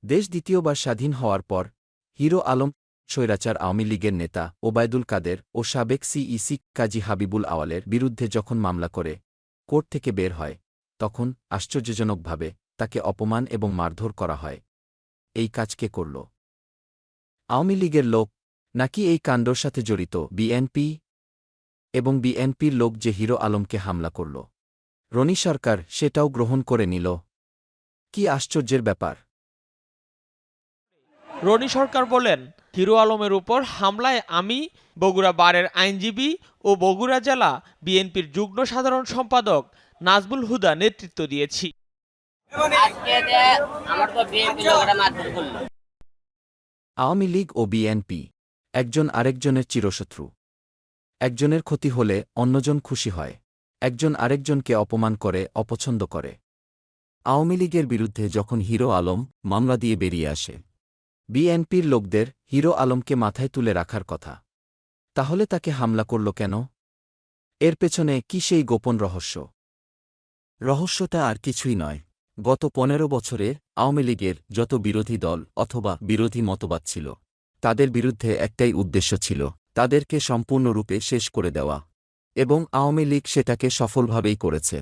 দেশ দ্বিতীয়বার স্বাধীন হওয়ার পর হিরো আলম স্বৈরাচার আওয়ামী লীগের নেতা ওবায়দুল কাদের ও সাবেক সিইসি কাজী হাবিবুল আওয়ালের বিরুদ্ধে যখন মামলা করে কোর্ট থেকে বের হয় তখন আশ্চর্যজনকভাবে তাকে অপমান এবং মারধর করা হয়। এই কাজ কে করল? আওয়ামী লীগের লোক, নাকি এই কাণ্ডর সাথে জড়িত বিএনপি? এবং বিএনপির লোক যে হিরো আলমকে হামলা করল, রনি সরকার সেটাও গ্রহণ করে নিল। কি আশ্চর্যের ব্যাপার! রনি সরকার বলেন, হিরো আলমের উপর হামলায় আমি বগুড়া বারের আইনজীবী ও বগুড়া জেলা বিএনপির যুগ্ম সাধারণ সম্পাদক নাজমুল হুদা নেতৃত্ব দিয়েছি। আওয়ামী লীগ ও বিএনপি একজন আরেকজনের চিরশত্রু। একজনের ক্ষতি হলে অন্যজন খুশি হয়, একজন আরেকজনকে অপমান করে, অপছন্দ করে। আওয়ামী লীগের বিরুদ্ধে যখন হিরো আলম মামলা দিয়ে বেরিয়ে আসে, বিএনপির লোকদের হিরো আলমকে মাথায় তুলে রাখার কথা। তাহলে তাকে হামলা করল কেন? এর পেছনে কি সেই গোপন রহস্য? রহস্যটা আর কিছুই নয়। গত ১৫ বছরে আওয়ামী লীগের যত বিরোধী দল অথবা বিরোধী মতবাদ ছিল, তাদের বিরুদ্ধে একটাই উদ্দেশ্য ছিল, তাদেরকে সম্পূর্ণরূপে শেষ করে দেওয়া। এবং আওয়ামী লীগ সেটাকে সফলভাবেই করেছে।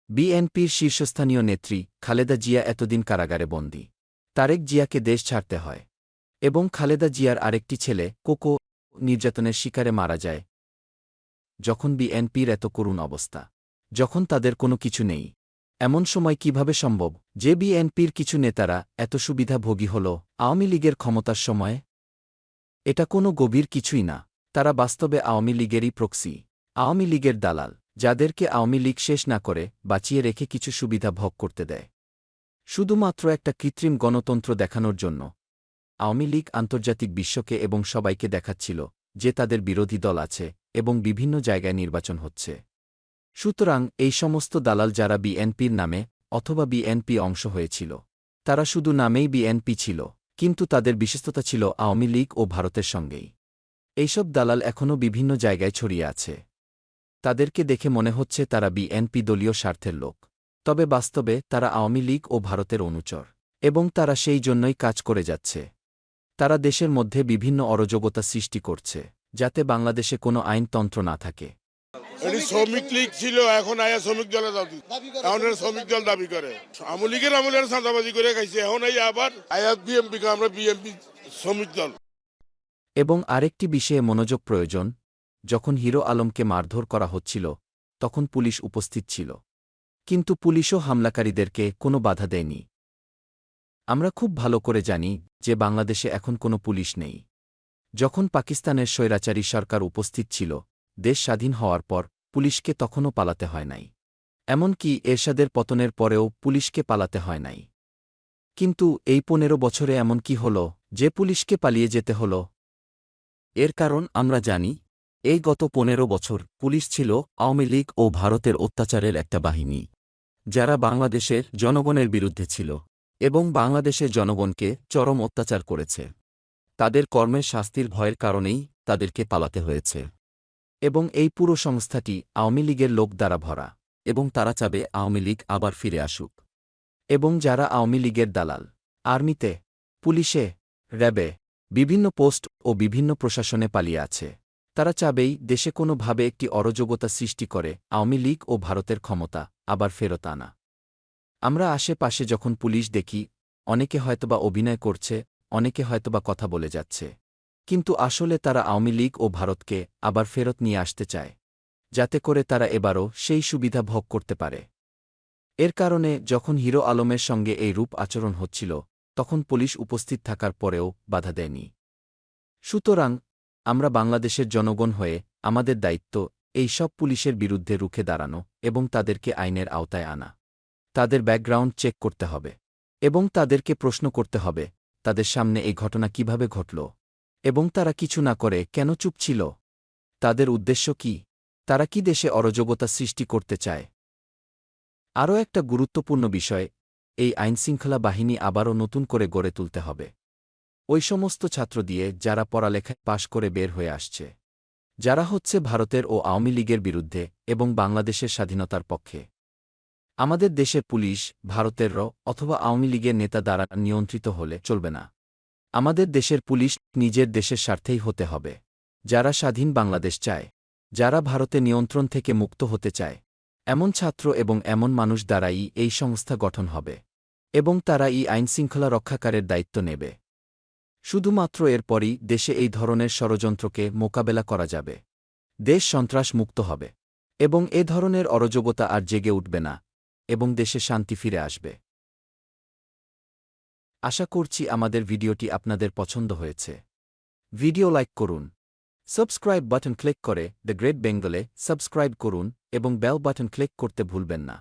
বিএনপির শীর্ষস্থানীয় নেত্রী খালেদা জিয়া এতদিন কারাগারে বন্দী। তারেক জিয়াকে দেশ ছাড়তে হয় এবং খালেদা জিয়ার আরেকটি ছেলে কোকো নির্যাতনের শিকারে মারা যায়। যখন বিএনপির এত করুণ অবস্থা, যখন তাদের কোনো কিছু নেই, এমন সময় কিভাবে সম্ভব যে বিএনপির কিছু নেতারা এত সুবিধাভোগী হল আওয়ামী লীগের ক্ষমতার সময়ে? এটা কোনো গভীর কিছুই না। তারা বাস্তবে আওয়ামী লীগেরই প্রক্সি, আওয়ামী লীগের দালাল, যাদেরকে আওয়ামী লীগ শেষ না করে বাঁচিয়ে রেখে কিছু সুবিধা ভোগ করতে দেয়, শুধুমাত্র একটা কৃত্রিম গণতন্ত্র দেখানোর জন্য। আওয়ামী লীগ আন্তর্জাতিক বিশ্বকে এবং সবাইকে দেখাচ্ছিল যে তাদের বিরোধী দল আছে এবং বিভিন্ন জায়গায় নির্বাচন হচ্ছে। সুতরাং এই সমস্ত দালাল যারা বিএনপির নামে অথবা বিএনপি অংশ হয়েছিল, তারা শুধু নামেই বিএনপি ছিল, কিন্তু তাদের বিশেষতা ছিল আওয়ামী লীগ ও ভারতের সঙ্গেই। এইসব দালাল এখনও বিভিন্ন জায়গায় ছড়িয়ে আছে। তাদেরকে দেখে মনে হচ্ছে তারা বিএনপি দলীয় স্বার্থের লোক, তবে বাস্তবে তারা আওয়ামী লীগ ও ভারতের অনুচর, এবং তারা সেই জন্যই কাজ করে যাচ্ছে। তারা দেশের মধ্যে বিভিন্ন অরাজকতা সৃষ্টি করছে, যাতে বাংলাদেশে কোনো আইনতন্ত্র না থাকে। এটি শ্রমিক লীগ ছিল, এখন আয়া শ্রমিক দলে দাবি, এখন এরা শ্রমিক দল দাবি করে। আওয়ামী লীগের আমলে চাঁদাবাজি করে খাইছে, এখন এই আবার আয়া বিএমপি কে আমরা বিএমপি শ্রমিক দল। এবং আরেকটি বিষয়ে মনোযোগ প্রয়োজন, যখন হিরো আলমকে মারধর করা হচ্ছিল তখন পুলিশ উপস্থিত ছিল, কিন্তু পুলিশও হামলাকারীদেরকে কোনো বাধা দেয়নি। আমরা খুব ভালো করে জানি যে বাংলাদেশে এখন কোনো পুলিশ নেই। যখন পাকিস্তানের স্বৈরাচারী সরকার উপস্থিত ছিল দেশ স্বাধীন হওয়ার পর, পুলিশকে তখনও পালাতে হয় নাই। এমনকি এরশাদের পতনের পরেও পুলিশকে পালাতে হয় নাই। কিন্তু এই ১৫ বছরে এমন কি হল যে পুলিশকে পালিয়ে যেতে হল? এর কারণ আমরা জানি। এই গত ১৫ বছর পুলিশ ছিল আওয়ামী লীগ ও ভারতের অত্যাচারের একটা বাহিনী, যারা বাংলাদেশের জনগণের বিরুদ্ধে ছিল এবং বাংলাদেশের জনগণকে চরম অত্যাচার করেছে। তাদের কর্মের শাস্তির ভয়ের কারণেই তাদেরকে পালাতে হয়েছে। এবং এই পুরো সংস্থাটি আওয়ামী লীগের লোক দ্বারা ভরা, এবং তারা চাবে আওয়ামী লীগ আবার ফিরে আসুক। এবং যারা আওয়ামী লীগের দালাল, আর্মিতে, পুলিশে, র্যাবে, বিভিন্ন পোস্ট ও বিভিন্ন প্রশাসনে পালিয়ে আছে, তারা চাবেই দেশে কোনোভাবে একটি অরাজকতা সৃষ্টি করে আওয়ামী লীগ ও ভারতের ক্ষমতা আবার ফেরত আনা। আমরা আশেপাশে যখন পুলিশ দেখি, অনেকে হয়তোবা অভিনয় করছে, অনেকে হয়তোবা কথা বলে যাচ্ছে, কিন্তু আসলে তারা আওয়ামী লীগ ও ভারতকে আবার ফেরত নিয়ে আসতে চায়, যাতে করে তারা এবারও সেই সুবিধা ভোগ করতে পারে। এর কারণে যখন হিরো আলমের সঙ্গে এই রূপ আচরণ হচ্ছিল, তখন পুলিশ উপস্থিত থাকার পরেও বাধা দেয়নি। সুতরাং আমরা বাংলাদেশের জনগণ হয়ে আমাদের দায়িত্ব এই সব পুলিশের বিরুদ্ধে রুখে দাঁড়ানো এবং তাদেরকে আইনের আওতায় আনা। তাদের ব্যাকগ্রাউন্ড চেক করতে হবে এবং তাদেরকে প্রশ্ন করতে হবে তাদের সামনে এই ঘটনা কিভাবে ঘটল এবং তারা কিছু না করে কেন চুপ ছিল। তাদের উদ্দেশ্য কি? তারা কি দেশে অরাজকতা সৃষ্টি করতে চায়? আরও একটা গুরুত্বপূর্ণ বিষয়, এই আইনশৃঙ্খলা বাহিনী আবারও নতুন করে গড়ে তুলতে হবে ওই সমস্ত ছাত্র দিয়ে যারা পড়ালেখায় পাশ করে বের হয়ে আসছে, যারা হচ্ছে ভারতের ও আওয়ামী লীগের বিরুদ্ধে এবং বাংলাদেশের স্বাধীনতার পক্ষে। আমাদের দেশের পুলিশ ভারতের অথবা আওয়ামী লীগের নেতা দ্বারা নিয়ন্ত্রিত হলে চলবে না। আমাদের দেশের পুলিশ নিজের দেশের স্বার্থেই হতে হবে। যারা স্বাধীন বাংলাদেশ চায়, যারা ভারতে নিয়ন্ত্রণ থেকে মুক্ত হতে চায়, এমন ছাত্র এবং এমন মানুষ দ্বারাই এই সংস্থা গঠন হবে এবং তারা এই আইনশৃঙ্খলা রক্ষাকারের দায়িত্ব নেবে। শুধুমাত্র এরপরই দেশে এই ধরনের ষড়যন্ত্রকে মোকাবেলা করা যাবে। দেশ সন্ত্রাস মুক্ত হবে এবং এ ধরনের অরাজকতা আর জেগে উঠবে না এবং দেশে শান্তি ফিরে আসবে। আশা করছি আমাদের ভিডিওটি আপনাদের পছন্দ হয়েছে। ভিডিও লাইক করুন, সাবস্ক্রাইব বাটন ক্লিক করে দ্য গ্রেট বেঙ্গলে সাবস্ক্রাইব করুন এবং বেল বাটন ক্লিক করতে ভুলবেন না।